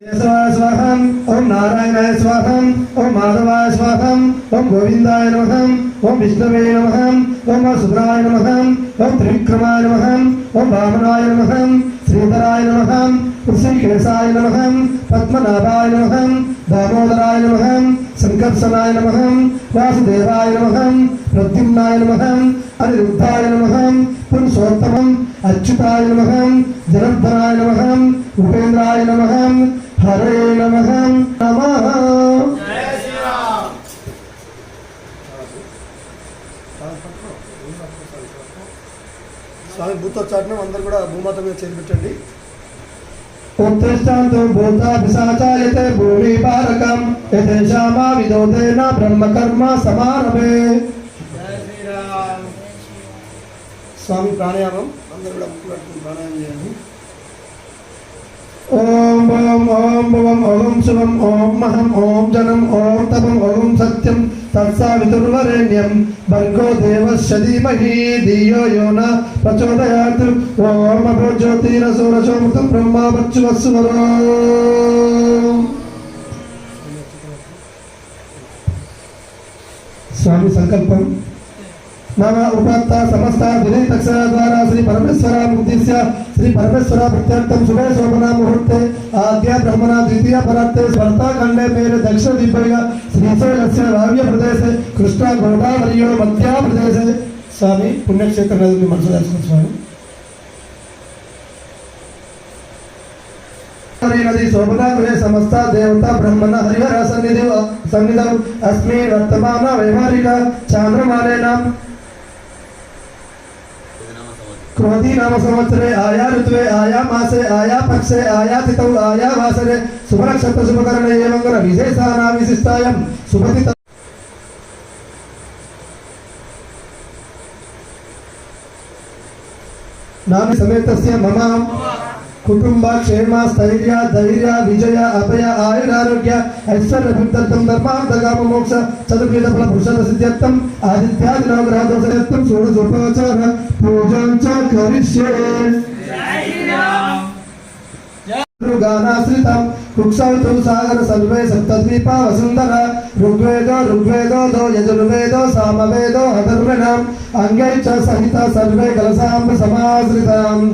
स्वाहं ओम नारायणाय स्वाहं ओम माधवाय स्वाहं ओम गोविंदाय नमः ओम विष्णवे नमः ओम सुब्राय नमः ओम त्रिविक्रमाय नमः ओम वामनाय नमः श्रीधराय नमः ऋषिकेशाय नमः पद्मनाभाय नमः दामोदराय नमः संकर्षणाय नमः वासुदेवाय नमः प्रद्युम्नाय नमः अनिरुद्धाय नमः पुरुषोत्तमं अच्युताय नमः जनार्दनाय नमः उपेन्द्राय नमः हरे नमः नमः। जय श्री राम। स्वामी भूतोच्चारणं अंदर కూడా భూమాత మీద చేసి పెట్టండి। उत्तिष्ठन्तु भूता पिशाचायते भूमि पारकं यथेषामा विदोतेन ब्रह्म कर्म समारभे। जय श्री राम। स्वामी प्राणायामం అందరూ కూడా ముక్కు పెట్టుకొని ప్రాణాయామం చేయండి। ओम ओम ओम ओम ओम शिवम ओम महम ओम जनम ओम तपम ओम सत्यम तत्सवितुर्वरेण्यं भर्गो देवस्य धीमहि धियो यो न प्रचोदयात्। ओम अभो ज्योतिरसुरसोमृतं ब्रह्मा वच्चुवस्वरो। स्वामी संकल्पम नम उपात्ता समस्ता विनीत अक्षर द्वारा श्री परमेश्वर मुक्तिस्य श्री परमेश्वर प्रत्यर्थम शुभे शोभना मुहूर्ते आद्य ब्रह्मणा द्वितीय परार्थे स्वर्ता खंडे मेरे दक्षिण दिव्य श्रीशैलस्य वाव्य प्रदेशे कृष्णा गोदावरियो मध्य प्रदेशे। स्वामी पुण्यक्षेत्र नदी मनसु दर्शन स्वामी नदी शोभना गृहे समस्त देवता ब्रह्मण हरिहर सन्निधौ अस्मि वर्तमान वैवाहिक चांद्रमाने नाम क्रोधी नाम संवत्सरे आया ऋतुवे आया मासे आया पक्षे आया तिथौ आया वासरे शुभ नक्षत्र शुभकरणे एवं विशेषानां विशिष्टायां शुभतिथ नाम समेतस्य मम कुटुंब क्षेम स्थैर्य धैर्य विजय अभय आयुरारोग्य ऐश्वर्यभिवृद्ध्यर्थं धर्मार्थकाम मोक्ष चतुर्विध फल पुरुषार्थ सिद्ध्यर्थं आदित्यादि नवग्रह दोषनित्यं षोडशोपचार पूजन च करिष्ये। गानाश्रितं कुक्षावितौ सागर सर्वे सप्तद्वीपा वसुंधरा ऋग्वेदो दो यजुर्वेदो सामवेदो अथर्वणाम् अंगै च सहिता सर्वे कलशाम्ब समाश्रिताम्।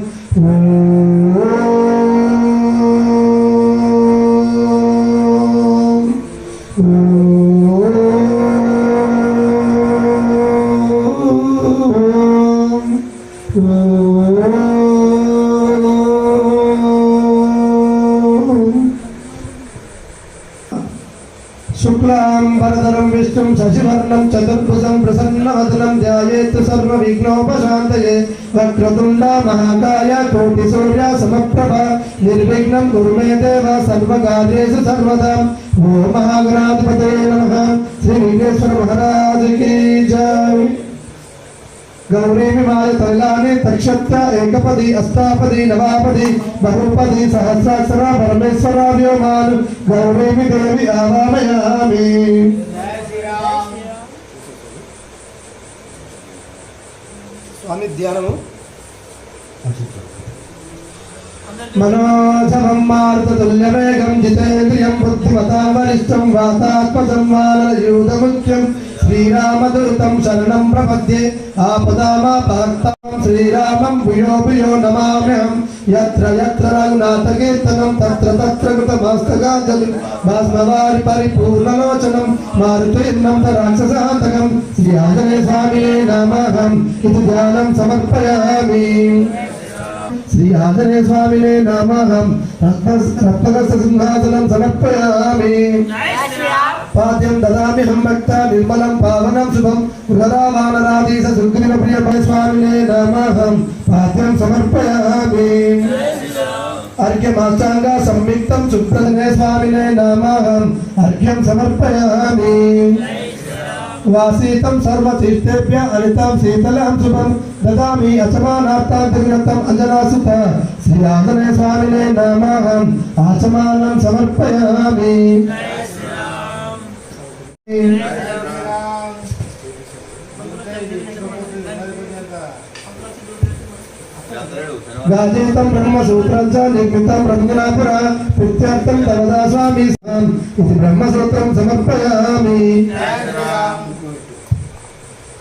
शुक्लां वरदरं विष्णुं शशिवर्णं चतुर्भुजं प्रसन्नवदनं ध्यायेत् सर्वविघ्नोपशान्तये। वक्रतुण्ड महाकाय कोटिसूर्य समप्रभ निर्विघ्नं कुरु मे देव सर्वकार्येषु सर्वदा। ओम महागणाधिपतये नमः। श्री विघ्नेश्वर महाराज की जय। गौरी विमाय तैलानि तक्षत्य एकपदी अष्टापदी नवापदी बहुपदी सहस्राक्षर परमेश्वर व्योमान् गौरी देवी आवाहयामि। जय श्री राम। स्वामी ध्यानము मनोजवं मारुततुल्यवेगं जितेन्द्रियं बुद्धिमतां वरिष्ठं वातात्मसंवानरयूथमुख्यं श्रीरामदूतं शरणं प्रपद्ये आपदामापहर्तारं श्रीरामं भूयो भूयो नमाम्यहं। यत्र यत्र रघुनाथकीर्तनं तत्र तत्र कृतमस्तकाञ्जलिं भस्मवारि परिपूर्णलोचनं मारुतीर्णं राक्षसान्तकं श्री आञ्जनेय स्वामिने नमः इति ध्यानं समर्पयामि। श्री आञ्जनेय स्वामिने नमः रत्नगस्य सिंहासनं समर्पयामि। पाद्यं ददामि हम भक्ता निर्मलं पावनं शुभं गृहरावानराधीश सुग्रीवप्रिय स्वामिने नमः पाद्यं समर्पयामि। अर्घ्यमाष्टांग संयुक्तं सुप्रसन्ने स्वामिने नमः अर्घ्यं समर्पयामि। वासीतं सर्वतीर्थेभ्य अनितं शीतलं शुभं ददामि अचमानार्थाभिघ्नतं अंजनासुत श्री आञ्जनेय स्वामिने नमः आचमानं समर्पयामि। गाजेतं ब्रह्मसूत्रं च निर्मितं रङ्गनापुरा प्रत्यर्थं तवदा स्वामी इति ब्रह्मसूत्रं समर्पयामि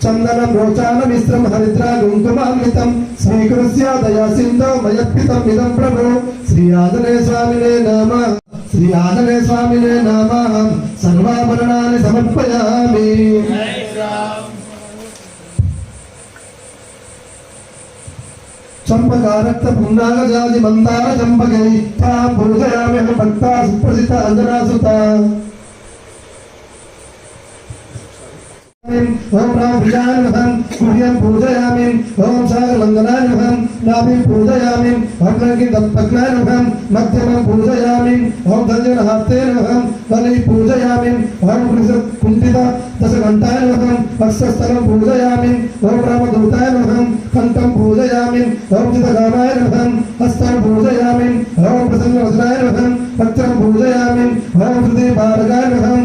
चन्दनं रोचानमिश्रं हरिद्रा कुङ्कुमान्वितं स्वीकृत्य दया सिन्धो मयर्पितम् इदं प्रभो श्री आञ्जनेय स्वामिने नमः श्री आञ्जनेय स्वामिने नमः सर्वाभरणानि समर्पयामि चंपकारक्त पुन्नागजाति मंदार चंपकै तां पूजयाम्यहं भक्ता सुप्रसिद्ध अंजनासुता ओम राम विजयाय नमः कुर्यं पूजयामि ओम सागरमंगलाय नमः नाभिं पूजयामि ओम लंकिं दत्पग्नाय नमः मध्यमं पूजयामि ओम धन्यनहस्ते नमः बलि पूजयामि ओम कुंठित दशघण्टाय नमः वक्षस्थलं पूजयामि ओम रामदूताय नमः कंठं पूजयामि ओम चितगामाय नमः हस्तं पूजयामि ओम प्रसन्नवदनाय नमः वक्त्रं पूजयामि ओम हृदयभारकाय नमः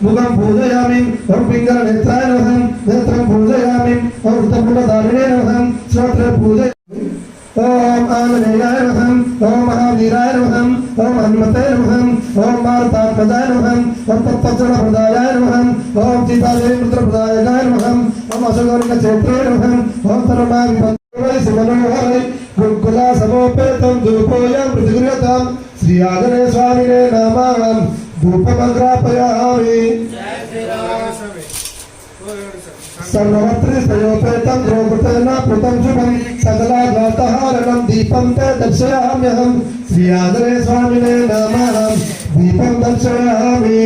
मुखं पूजयामि ओम पिंगल नेत्राय नमः नेत्रं पूजयामि ओम उत्तमूलधारिणे नमः श्रोत्र पूजयामि ओम आंजनेयाय नमः ओम महावीराय नमः ओम हनुमते नमः ओम मारुतात्मजाय नमः ओम तत्पचनप्रदायाय नमः ओम सीतादेवीपुत्रप्रदायकाय नमः ओम अशोकवर्णक्षेत्रे नमः ओम तरुणाभिपत्यै सुमनोहरै गुरुकुला समोपेतं धूपोऽयं प्रतिगृह्यतां श्री आञ्जनेय स्वामिने नमः धूपमग्रापयामि सर्वत्र सयोपेतं द्रौपदेन पुतं शुभं सकलाघातहारणं दीपं ते दर्शयाम्यहं श्री आञ्जनेय स्वामिने नमः दीपं दर्शयामि।